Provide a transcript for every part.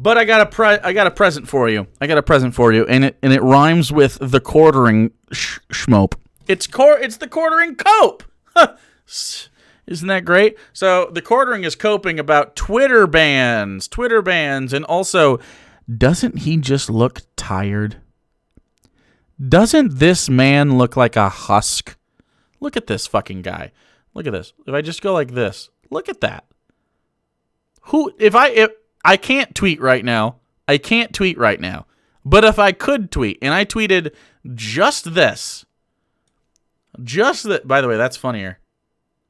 But I got a present for you. And it rhymes with the quartering schmope. It's the quartering cope. Isn't that great? So the quartering is coping about Twitter bans, and also, doesn't he just look tired? Doesn't this man look like a husk? Look at this fucking guy. Look at this. If I just go like this, look at that. If I can't tweet right now. But if I could tweet, and I tweeted just this. By the way, that's funnier.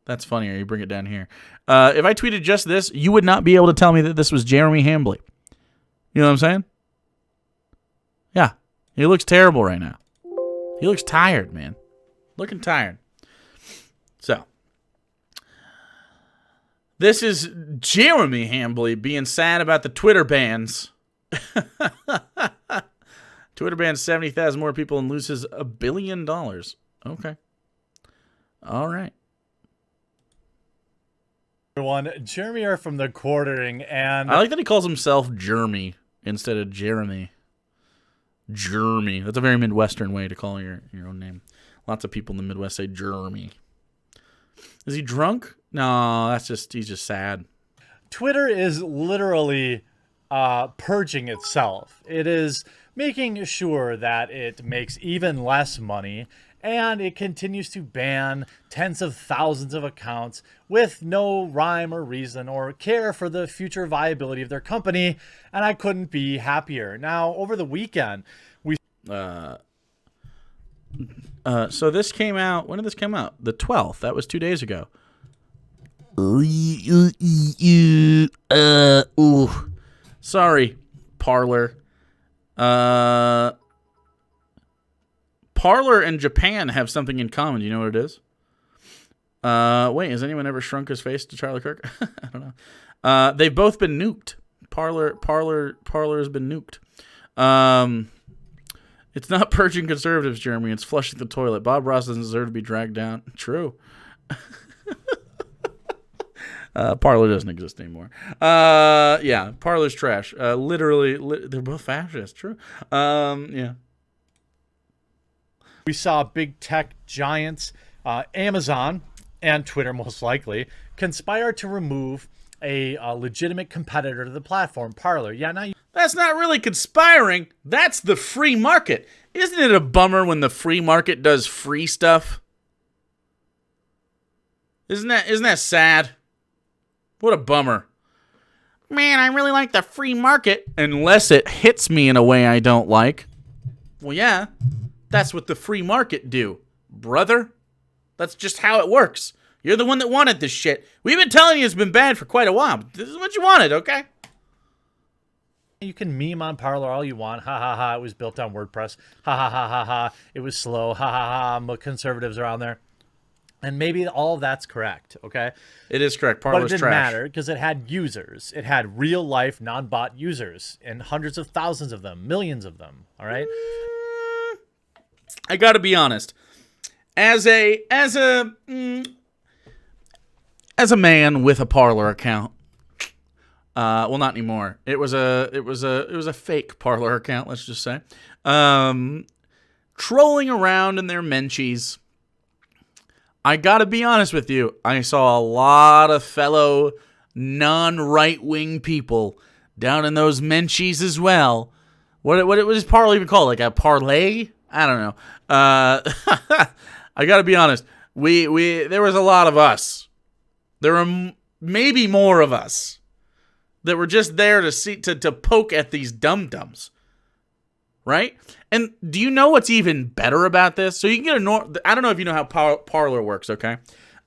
You bring it down here. If I tweeted just this, you would not be able to tell me that this was Jeremy Hambly. You know what I'm saying? Yeah. He looks terrible right now. He looks tired, man. Looking tired. So. This is Jeremy Hambly being sad about the Twitter bans. Twitter bans 70,000 more people and loses $1 billion. Okay. All right. Everyone, Jeremy are from TheQuartering, and I like that he calls himself Jeremy instead of Jeremy. Jeremy. That's a very Midwestern way to call your own name. Lots of people in the Midwest say Jeremy. Is he drunk? No, he's just sad. Twitter is literally purging itself. It is making sure that it makes even less money, and it continues to ban tens of thousands of accounts with no rhyme or reason or care for the future viability of their company, and I couldn't be happier. Now, over the weekend, so this came out, when did this come out? The 12th. That was 2 days ago. Sorry, Parler. Parler and Japan have something in common. Do you know what it is? Wait, has anyone ever shrunk his face to Charlie Kirk? I don't know. They've both been nuked. Parler's been nuked. It's not purging conservatives, Jeremy. It's flushing the toilet. Bob Ross doesn't deserve to be dragged down. True. Parler doesn't exist anymore. Yeah, Parler's trash. Literally, they're both fascists. True. Yeah. We saw big tech giants, Amazon and Twitter most likely, conspire to remove a legitimate competitor to the platform, Parler. Yeah, now that's not really conspiring. That's the free market. Isn't it a bummer when the free market does free stuff? Isn't that sad? What a bummer. Man, I really like the free market. Unless it hits me in a way I don't like. Well, yeah, that's what the free market do, brother. That's just how it works. You're the one that wanted this shit. We've been telling you it's been bad for quite a while, but this is what you wanted, okay? You can meme on Parler all you want. Ha ha ha, it was built on WordPress. Ha ha ha ha ha, it was slow. Ha ha ha, conservatives are on there. And maybe all of that's correct, okay? It is correct. Parler's trash. But it didn't trash. matter because it had users. It had real-life, non-bot users, and hundreds of thousands of them, millions of them, all right? I gotta be honest. As a man with a Parler account, well, not anymore. It was a fake Parler account. Let's just say, trolling around in their menchies. I gotta be honest with you. I saw a lot of fellow non-right-wing people down in those menchies as well. What was Parler even called? Like a parlay? I don't know. I gotta be honest. There was a lot of us. There were maybe more of us that were just there to poke at these dum-dums. Right? And do you know what's even better about this? So you can get I don't know if you know how Parler works, okay?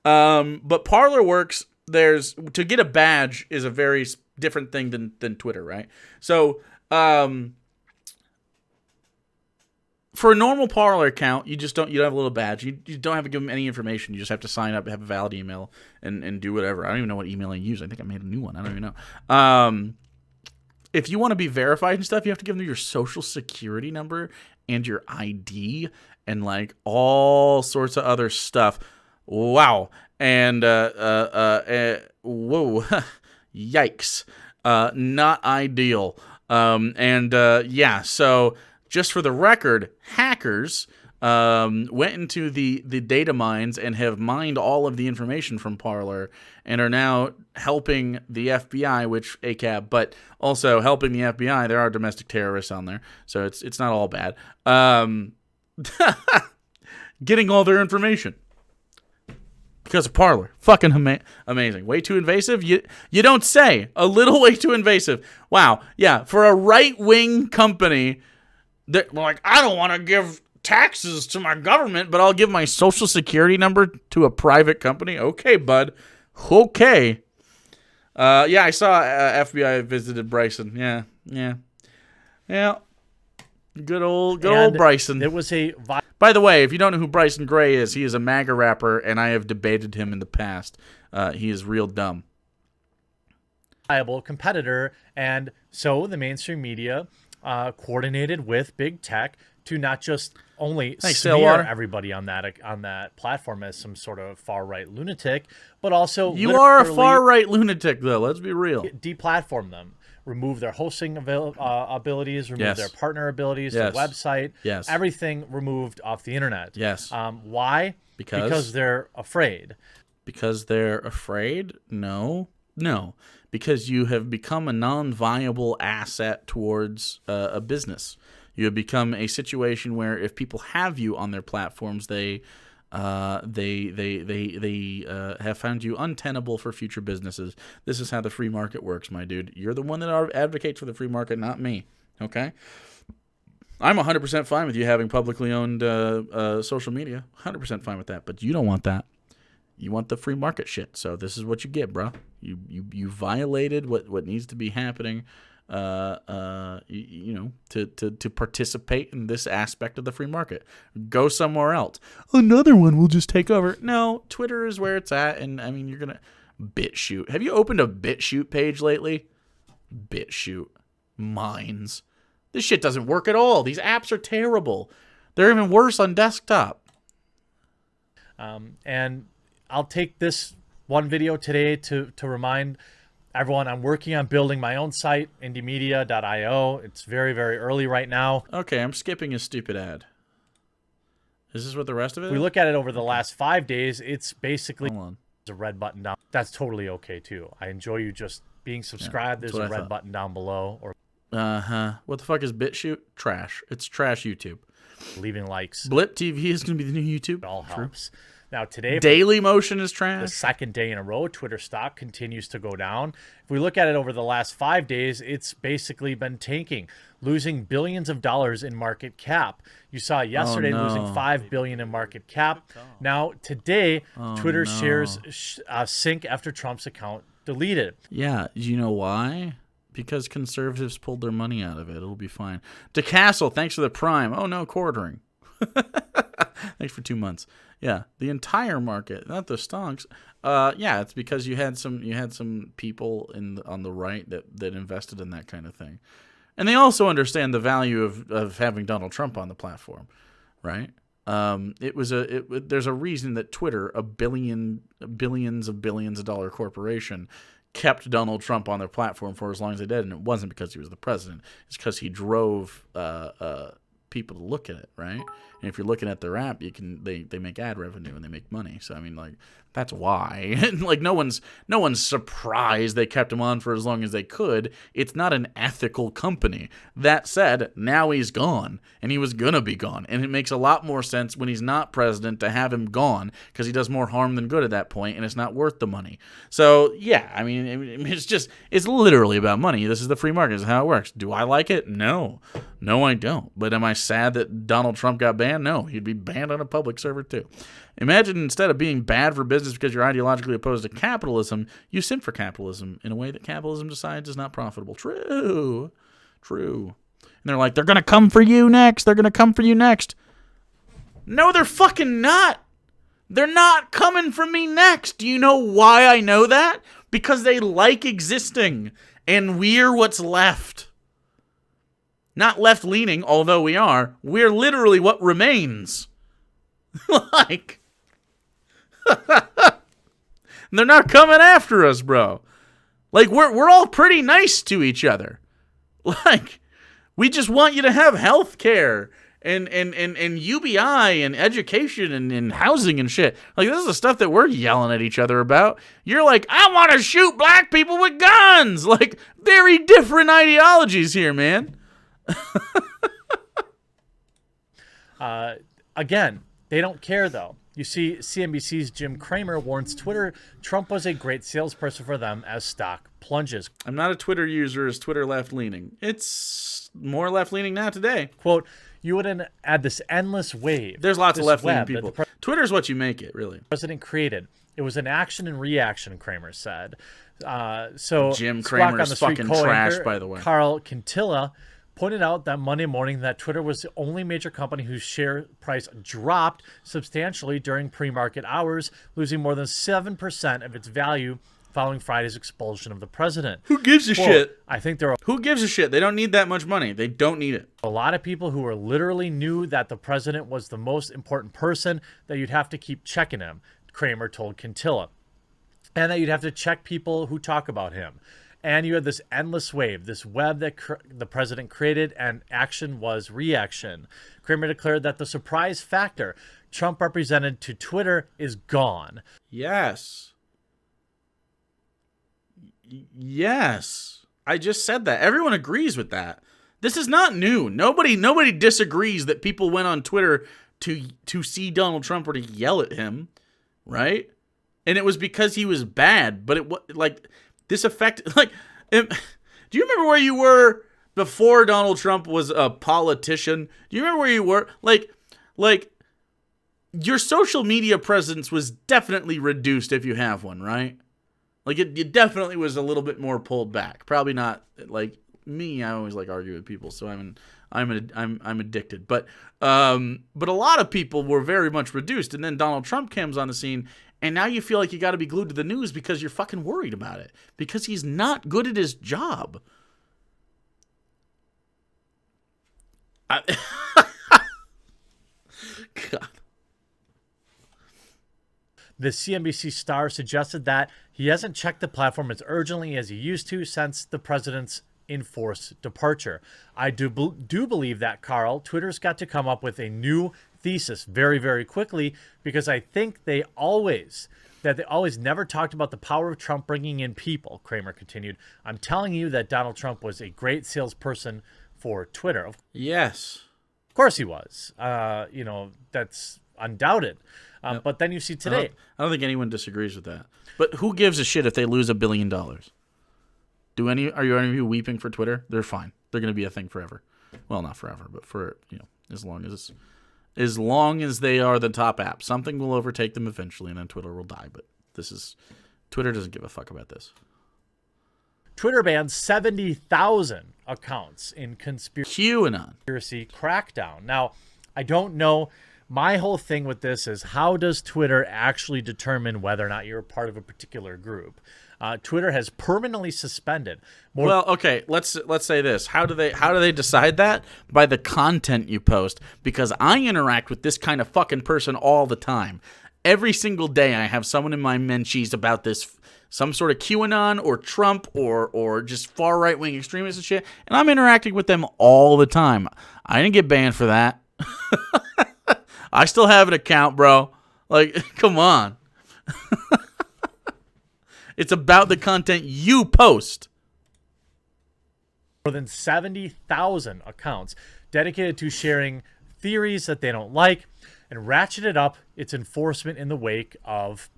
But Parler works, to get a badge is a very different thing than Twitter, right? So, for a normal Parler account, you don't have a little badge. You don't have to give them any information. You just have to sign up, have a valid email, and do whatever. I don't even know what email I use. I think I made a new one. I don't even know. If you want to be verified and stuff, you have to give them your social security number and your ID and like all sorts of other stuff. Wow. And whoa. Yikes. Not ideal. So just for the record, hackers went into the data mines and have mined all of the information from Parler and are now helping the FBI, which ACAB, but also helping the FBI. There are domestic terrorists on there, so it's not all bad. Getting all their information because of Parler. Fucking amazing. Way too invasive? You don't say. A little way too invasive. Wow. Yeah, for a right-wing company, they're like, I don't want to give taxes to my government, but I'll give my social security number to a private company. Okay, bud. Okay. I saw FBI visited Bryson. Yeah. Good old Bryson. It was By the way, if you don't know who Bryson Gray is, he is a MAGA rapper, and I have debated him in the past. He is real dumb. Viable competitor, and so the mainstream media coordinated with big tech to not just only smear everybody on that platform as some sort of far right lunatic, but also you are a far right lunatic, though. Let's be real. Deplatform them, remove their hosting abilities, remove their partner abilities, their website, everything removed off the internet. Yes. Why? Because they're afraid. Because they're afraid? No. Because you have become a non-viable asset towards a business. You have become a situation where if people have you on their platforms, they have found you untenable for future businesses. This is how the free market works, my dude. You're the one that advocates for the free market, not me. Okay? I'm 100% fine with you having publicly owned social media. 100% fine with that. But you don't want that. You want the free market shit. So this is what you get, bro. You violated what needs to be happening. To participate in this aspect of the free market. Go somewhere else. Another one will just take over. No, Twitter is where it's at, and I mean, you're gonna BitChute. Have you opened a BitChute page lately? BitChute. Mines. This shit doesn't work at all. These apps are terrible. They're even worse on desktop. And I'll take this one video today to remind everyone, I'm working on building my own site, indiemedia.io. It's very, very early right now. Okay, I'm skipping a stupid ad. Is this what the rest of it is? We look at it over the last 5 days. It's basically a red button down. That's totally okay, too. I enjoy you just being subscribed. There's a red button down below. What the fuck is BitChute? Trash. It's trash YouTube. Leaving likes. Blip TV is going to be the new YouTube. It all helps. Now today, Daily Motion is trash. The second day in a row, Twitter stock continues to go down. If we look at it over the last 5 days, it's basically been tanking, losing billions of dollars in market cap. You saw yesterday losing $5 billion in market cap. Now today, Twitter shares sink after Trump's account deleted. Yeah, you know why? Because conservatives pulled their money out of it. It'll be fine. DeCastle, thanks for the prime. Oh no, quartering. Thanks for 2 months. Yeah, the entire market, not the stonks. It's because you had some people on the right that invested in that kind of thing, and they also understand the value of having Donald Trump on the platform, right? There's a reason that Twitter, a billions of dollar corporation, kept Donald Trump on their platform for as long as they did, and it wasn't because he was the president. It's because he drove people to look at it, right? And if you're looking at their app, they make ad revenue and they make money. So I mean, like, that's why. Like, no one's surprised they kept him on for as long as they could. It's not an ethical company. That said, now he's gone, and he was gonna be gone, and it makes a lot more sense when he's not president to have him gone, because he does more harm than good at that point, and it's not worth the money. So yeah, I mean, it's literally about money. This is the free market. This is how it works. Do I like it? No, I don't. But am I sad that Donald Trump got banned? No, he'd be banned on a public server too. Imagine instead of being bad for business because you're ideologically opposed to capitalism, you simp for capitalism in a way that capitalism decides is not profitable. True. And they're like, they're going to come for you next. No, they're fucking not. They're not coming for me next. Do you know why I know that? Because they like existing, and we're what's left. Not left-leaning, although we are. We're literally what remains. Like, they're not coming after us, bro. Like, we're all pretty nice to each other. Like, we just want you to have health care and UBI and education and housing and shit. Like, this is the stuff that we're yelling at each other about. You're like, I want to shoot black people with guns. Like, very different ideologies here, man. Again, they don't care, though. You see, CNBC's Jim Cramer warns Twitter Trump was a great salesperson for them as stock plunges. I'm not a Twitter user as Twitter left-leaning. It's more left-leaning now today. Quote, you would add this endless wave. There's lots of left-leaning people. Twitter's what you make it, really. The president created. It was an action and reaction, Cramer said. So Jim Cramer's fucking trash, by the way. Carl Quintilla pointed out that Monday morning that Twitter was the only major company whose share price dropped substantially during pre-market hours, losing more than 7% of its value following Friday's expulsion of the president. Who gives a shit? I think there are Who gives a shit? They don't need that much money. They don't need it. a lot of people who were literally knew that the president was the most important person, that you'd have to keep checking him, Cramer told Quintilla, and that you'd have to check people who talk about him. And you had this endless wave, this web that the president created, and action was reaction. Cramer declared that the surprise factor Trump represented to Twitter is gone. Yes. Yes. I just said that. Everyone agrees with that. This is not new. Nobody disagrees that people went on Twitter to see Donald Trump or to yell at him, right? And it was because he was bad, but it was like this affected, like, do you remember where you were before Donald Trump was a politician? Do you remember where you were? Like your social media presence was definitely reduced if you have one, right? Like it definitely was a little bit more pulled back. Probably not like me. I always like argue with people, so I'm addicted. But a lot of people were very much reduced, and then Donald Trump comes on the scene. And now you feel like you got to be glued to the news because you're fucking worried about it. Because he's not good at his job. God. The CNBC star suggested that he hasn't checked the platform as urgently as he used to since the president's enforced departure. I do believe that, Carl, Twitter's got to come up with a new thesis very, very quickly, because I think they always never talked about the power of Trump bringing in people, Cramer continued. I'm telling you that Donald Trump was a great salesperson for Twitter. Yes. Of course he was. That's undoubted. Yep. But then you see today. I don't think anyone disagrees with that. But who gives a shit if they lose $1 billion? Are any of you weeping for Twitter? They're fine. They're going to be a thing forever. Well, not forever, but for, as long as they are the top app. Something will overtake them eventually, and then Twitter will die. But Twitter doesn't give a fuck about this. Twitter banned 70,000 accounts in conspiracy crackdown. Now, I don't know. My whole thing with this is, how does Twitter actually determine whether or not you're a part of a particular group? Twitter has permanently suspended. Well, okay, let's say this. How do they decide that? By the content you post. Because I interact with this kind of fucking person all the time. Every single day I have someone in my mentions about this, some sort of QAnon or Trump or just far right-wing extremists and shit, and I'm interacting with them all the time. I didn't get banned for that. I still have an account, bro. Like, come on. It's about the content you post. More than 70,000 accounts dedicated to sharing theories that they don't like, and ratcheted up its enforcement in the wake of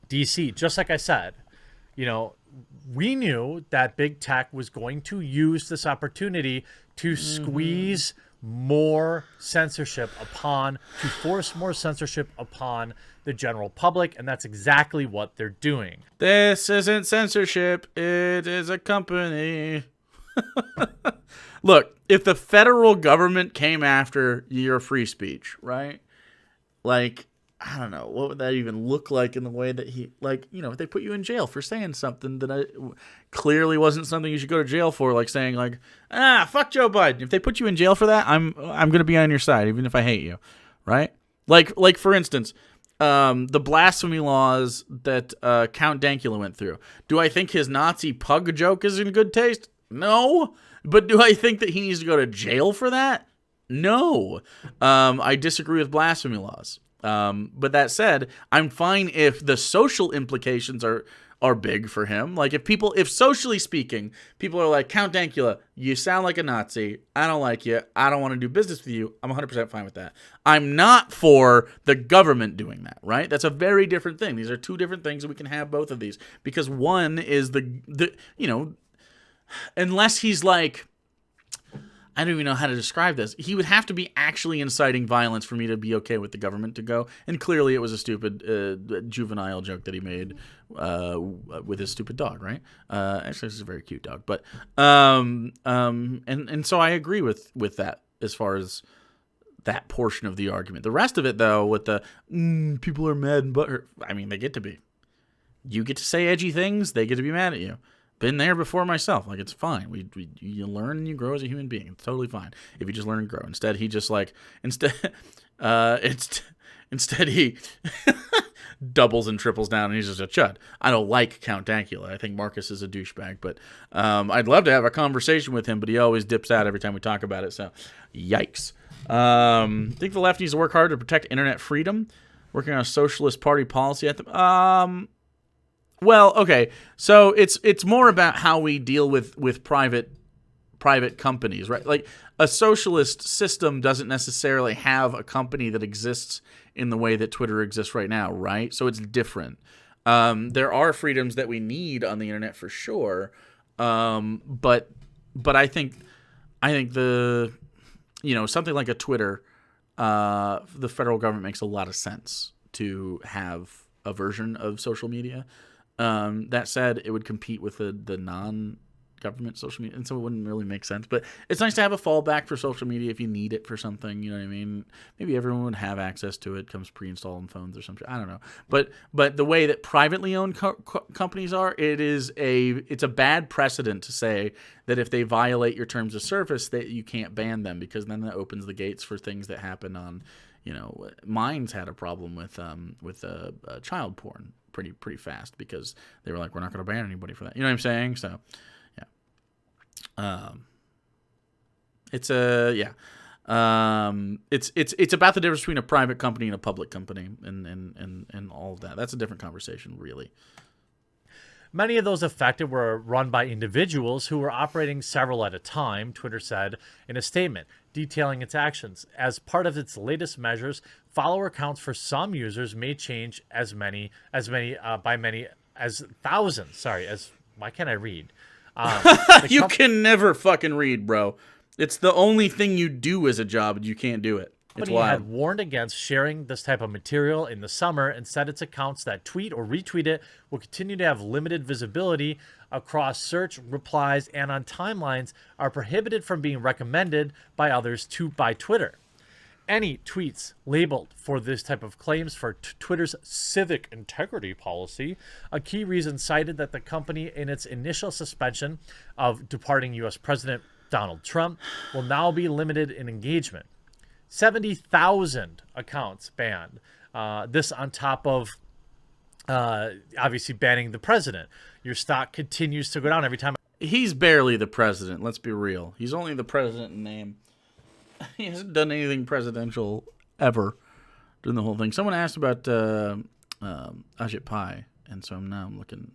DC. Just like I said, we knew that big tech was going to use this opportunity to squeeze more censorship to force more censorship upon the general public, and that's exactly what they're doing. This isn't censorship, it is a company. Look, if the federal government came after your free speech, right? Like, I don't know, what would that even look like in the way that if they put you in jail for saying something that clearly wasn't something you should go to jail for, like saying fuck Joe Biden. If they put you in jail for that, I'm going to be on your side, even if I hate you, right? Like for instance, the blasphemy laws that Count Dankula went through. Do I think his Nazi pug joke is in good taste? No. But do I think that he needs to go to jail for that? No. I disagree with blasphemy laws. But that said, I'm fine if the social implications are big for him. Like if socially speaking, people are like, Count Dankula, you sound like a Nazi. I don't like you. I don't want to do business with you. I'm 100% fine with that. I'm not for the government doing that, right? That's a very different thing. These are two different things, and we can have both of these because one is unless he's like, I don't even know how to describe this. He would have to be actually inciting violence for me to be okay with the government to go. And clearly it was a stupid juvenile joke that he made with his stupid dog, right? Actually, it's a very cute dog. But and so I agree with that as far as that portion of the argument. The rest of it, though, with the people are mad and butthurt. I mean, they get to be. You get to say edgy things. They get to be mad at you. Been there before myself. Like, it's fine. You learn and you grow as a human being. It's totally fine if you just learn and grow. Instead, he just like instead he doubles and triples down and he's just a chud. I don't like Count Dankula. I think Marcus is a douchebag, but I'd love to have a conversation with him, but he always dips out every time we talk about it. So, yikes. Think the left needs to work hard to protect internet freedom. Working on a socialist party policy at the Well, okay, so it's more about how we deal with private companies, right? Like a socialist system doesn't necessarily have a company that exists in the way that Twitter exists right now, right? So it's different. There are freedoms that we need on the internet for sure, but I think the something like a Twitter, the federal government makes a lot of sense to have a version of social media. That said, it would compete with the non-government social media, and so it wouldn't really make sense. But it's nice to have a fallback for social media if you need it for something. You know what I mean? Maybe everyone would have access to it. Comes pre-installed on phones or something. I don't know. But the way that privately owned companies are, it's a bad precedent to say that if they violate your terms of service that you can't ban them, because then that opens the gates for things that happen on. Minds had a problem with child porn pretty fast because they were like, we're not going to ban anybody for that. You know what I'm saying? So, yeah. It's about the difference between a private company and a public company and all of that. That's a different conversation, really. Many of those affected were run by individuals who were operating several at a time, Twitter said in a statement detailing its actions. As part of its latest measures, follower counts for some users may change as many as thousands. Sorry, why can't I read? You can never fucking read, bro. It's the only thing you do as a job, and you can't do it. It's wild. Had warned against sharing this type of material in the summer and said its accounts that tweet or retweet it will continue to have limited visibility across search, replies, and on timelines are prohibited from being recommended by others by Twitter. Any tweets labeled for this type of claims for Twitter's civic integrity policy, a key reason cited that the company in its initial suspension of departing U.S. President Donald Trump will now be limited in engagement. 70,000 accounts banned. This on top of obviously banning the president. Your stock continues to go down every time. He's barely the president. Let's be real. He's only the president in name. He hasn't done anything presidential ever during the whole thing. Someone asked about Ajit Pai, and so I'm looking.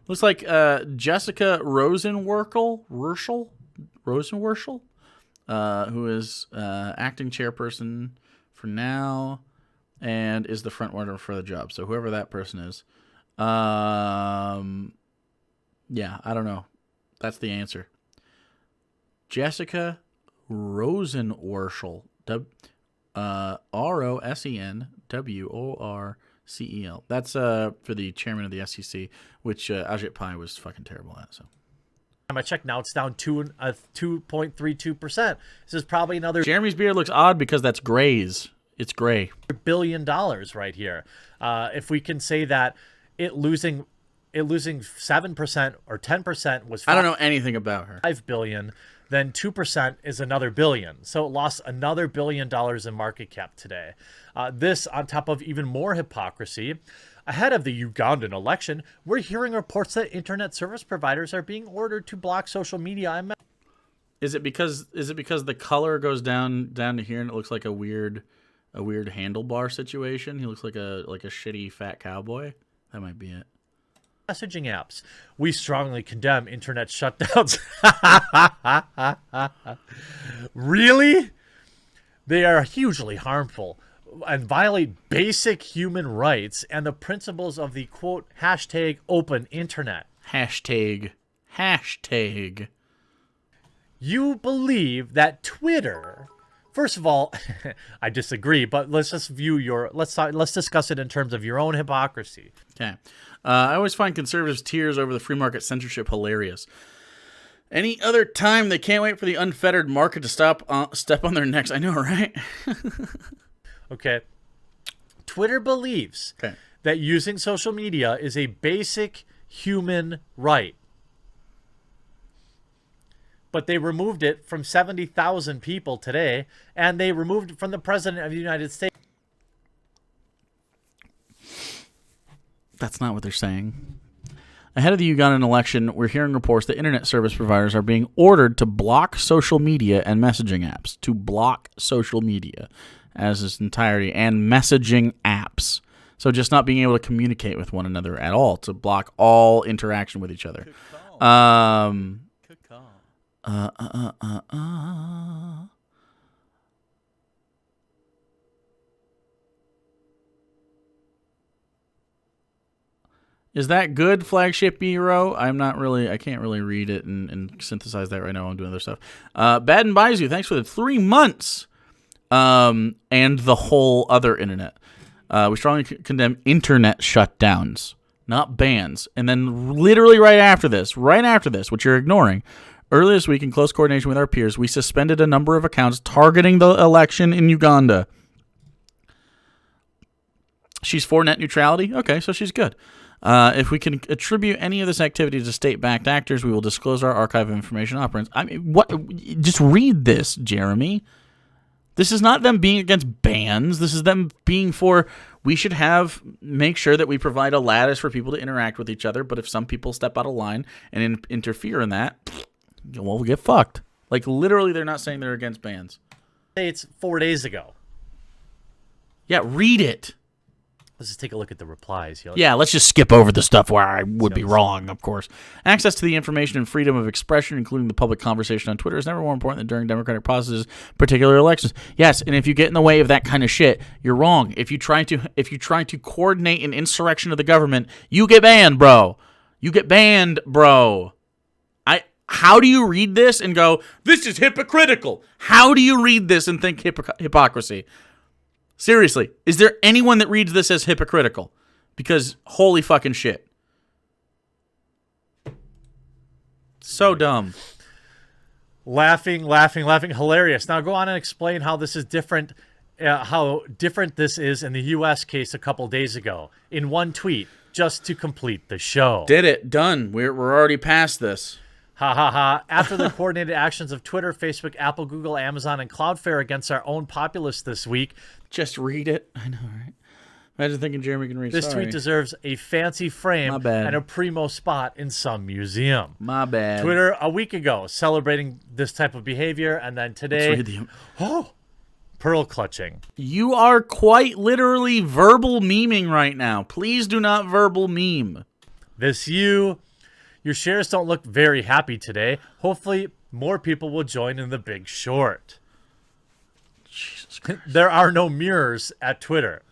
Looks like Jessica Rosenworcel, who is acting chairperson for now and is the front runner for the job. So whoever that person is, yeah, I don't know. That's the answer. Jessica Rosenworcel, Rosenworcel. That's for the chairman of the SEC, which Ajit Pai was fucking terrible at. So I checked now, it's down 2.32%. This is probably another. Jeremy's beard looks odd because that's grays. It's gray. $1 billion right here. If we can say that it losing 7% or 10% was. I don't know anything about her. $5 billion. Then 2% is another billion. So it lost another $1 billion in market cap today. This on top of even more hypocrisy. Ahead of the Ugandan election, we're hearing reports that internet service providers are being ordered to block social media and Is it because the color goes down to here and it looks like a weird handlebar situation? He looks like a shitty fat cowboy. That might be it. messaging apps. We strongly condemn internet shutdowns. Really? They are hugely harmful and violate basic human rights and the principles of the, quote, hashtag open internet. Hashtag. You believe that Twitter... First of all, I disagree, but let's just let's discuss it in terms of your own hypocrisy. Okay. I always find conservatives' tears over the free market censorship hilarious. Any other time, they can't wait for the unfettered market to step on their necks. I know, right? Okay. Twitter believes that using social media is a basic human right. But they removed it from 70,000 people today, and they removed it from the President of the United States. That's not what they're saying. Ahead of the Ugandan election, we're hearing reports that internet service providers are being ordered to block social media and messaging apps. To block social media as its entirety and messaging apps. So just not being able to communicate with one another at all. To block all interaction with each other. Good call. Is that good, flagship Neuro? I can't really read it and synthesize that right now. I'm doing other stuff. Bad and Baizu, thanks for the 3 months. And the whole other internet. We strongly condemn internet shutdowns, not bans. And then literally right after this, which you're ignoring, earlier this week, in close coordination with our peers, we suspended a number of accounts targeting the election in Uganda. She's for net neutrality? Okay, so she's good. If we can attribute any of this activity to state-backed actors, we will disclose our archive of information operants. I mean, what? Just read this, Jeremy. This is not them being against bans. This is them being for, we should make sure that we provide a lattice for people to interact with each other, but if some people step out of line and interfere in that, well, we'll get fucked. Like, literally, they're not saying they're against bans. It's 4 days ago. Yeah, read it. Let's just take a look at the replies. Yeah, let's just skip over the stuff where I would be wrong, of course. Access to the information and freedom of expression, including the public conversation on Twitter, is never more important than during democratic processes, particular elections. Yes, and if you get in the way of that kind of shit, you're wrong. If you try to coordinate an insurrection of the government, you get banned, bro. You get banned, bro. How do you read this and go, this is hypocritical? How do you read this and think hypocrisy? Seriously, is there anyone that reads this as hypocritical? Because holy fucking shit. So dumb. Laughing, hilarious. Now go on and explain how this is different, how different this is in the U.S. case a couple days ago. In one tweet, just to complete the show. Did it. Done. We're already past this. Ha ha ha. After the coordinated actions of Twitter, Facebook, Apple, Google, Amazon, and Cloudflare against our own populace this week. Just read it. I know, right? Imagine thinking Jeremy can read. This tweet deserves a fancy frame and a primo spot in some museum. My bad. Twitter a week ago celebrating this type of behavior, and then today, pearl clutching. You are quite literally verbal memeing right now. Please do not verbal meme. Your shares don't look very happy today. Hopefully, more people will join in the Big Short. Jesus Christ. There are no mirrors at Twitter.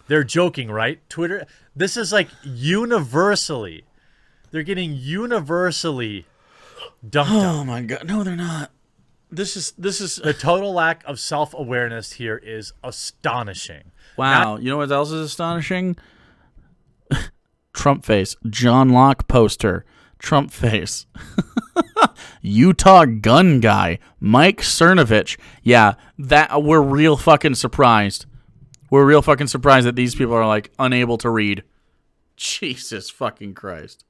They're joking, right? Twitter, this is like universally. They're getting universally dunked on. Oh my God. No, they're not. This is The total lack of self-awareness here is astonishing. Wow. You know what else is astonishing? Trump face. John Locke poster. Trump face. Utah gun guy. Mike Cernovich. Yeah, we're real fucking surprised. We're real fucking surprised that these people are like unable to read. Jesus fucking Christ.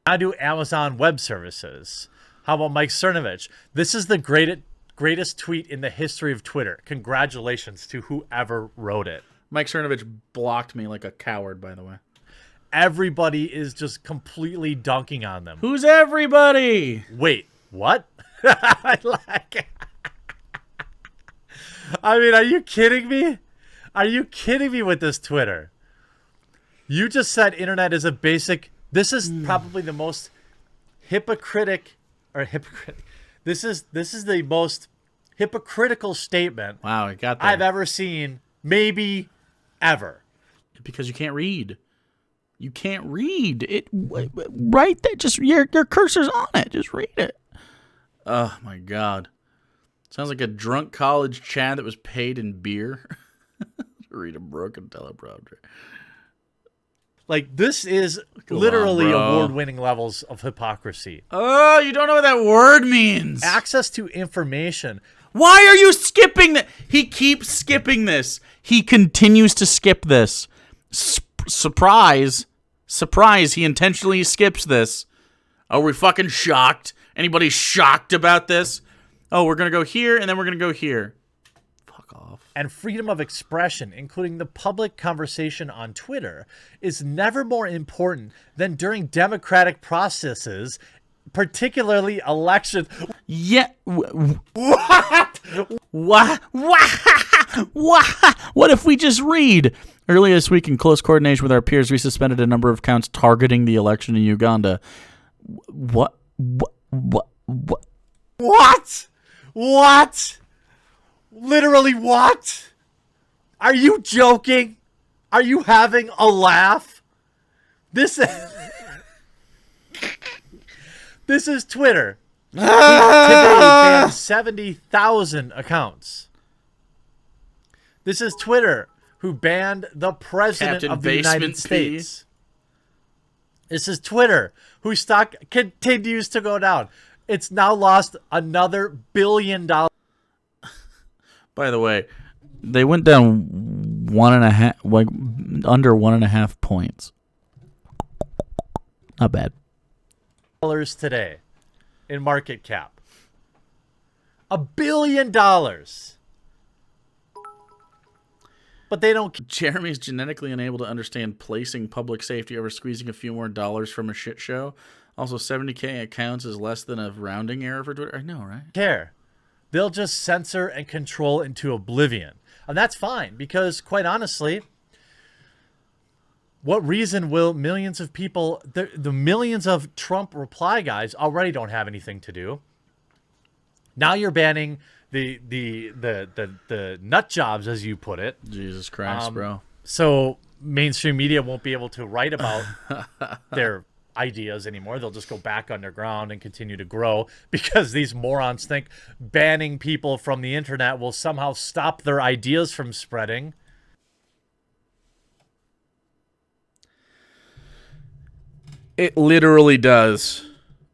I do Amazon Web Services. How about Mike Cernovich? This is the greatest tweet in the history of Twitter. Congratulations to whoever wrote it. Mike Cernovich blocked me like a coward, by the way. Everybody is just completely dunking on them. Who's everybody? Wait, what? I mean, are you kidding me? Are you kidding me with this Twitter? You just said internet is a basic... This is probably the most hypocritic... This is the most hypocritical statement Wow, I got that. I've ever seen, maybe ever. Because you can't read. You can't read it. Right there, just your cursor's on it. Just read it. Oh my God, sounds like a drunk college Chad that was paid in beer. Read a broken teleprompter. Like, this is literally award-winning levels of hypocrisy. Oh, you don't know what that word means. Access to information. Why are you skipping that? He keeps skipping this. He continues to skip this. Surprise. He intentionally skips this. Are we fucking shocked? Anybody shocked about this? Oh, we're going to go here, and then we're going to go here. Fuck off. And freedom of expression, including the public conversation on Twitter, is never more important than during democratic processes, particularly elections. Yeah. What? What if we just read? Earlier this week, in close coordination with our peers, we suspended a number of accounts targeting the election in Uganda. What? Literally what? Are you joking? Are you having a laugh? This is Twitter. Today banned 70,000 accounts. This is Twitter, who banned the president Captain of the Basement United P. States. This is Twitter, whose stock continues to go down. It's now lost another $1 billion. By the way, they went down 1.5, like under 1.5 points. Not bad. Today in market cap. $1 billion. But they don't. Jeremy's genetically unable to understand placing public safety over squeezing a few more dollars from a shit show. Also, 70K accounts is less than a rounding error for Twitter. I know, right? Care. They'll just censor and control into oblivion. And that's fine, because quite honestly, what reason will millions of people, the millions of Trump reply guys already don't have anything to do. Now you're banning the nut jobs, as you put it. Jesus Christ, bro. So mainstream media won't be able to write about their ideas anymore. They'll just go back underground and continue to grow because these morons think banning people from the internet will somehow stop their ideas from spreading. It literally does.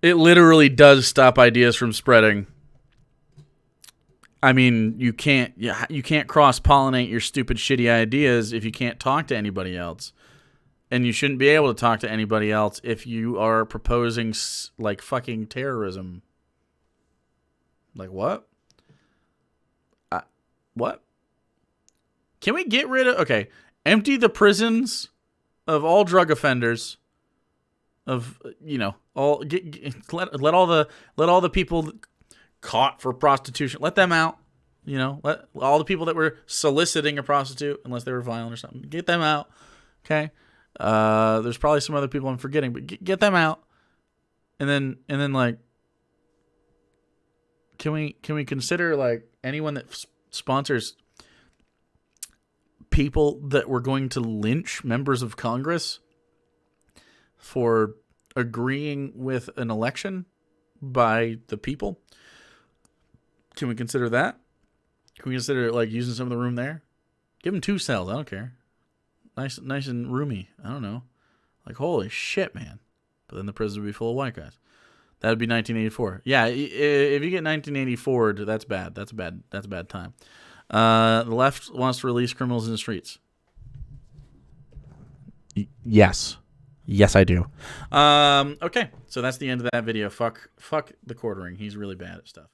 It literally does stop ideas from spreading. I mean, you can't cross-pollinate your stupid, shitty ideas if you can't talk to anybody else. And you shouldn't be able to talk to anybody else if you are proposing, like, fucking terrorism. Like, what? What? Can we get rid of... Okay, empty the prisons of all drug offenders. Of, you know, all... Let all the people caught for prostitution, let them out. You know, let all the people that were soliciting a prostitute, unless they were violent or something, get them out. Okay? There's probably some other people I'm forgetting, but get them out. And then like, can we consider, like, anyone that sponsors people that were going to lynch members of Congress for agreeing with an election by the people? Can we consider that? Can we consider, like, using some of the room there? Give them 2 cells. I don't care. Nice and roomy. I don't know. Like, holy shit, man. But then the prison would be full of white guys. That would be 1984. Yeah, if you get 1984, that's bad. That's a bad time. The left wants to release criminals in the streets. Yes. Yes, I do. Okay, so that's the end of that video. Fuck TheQuartering. He's really bad at stuff.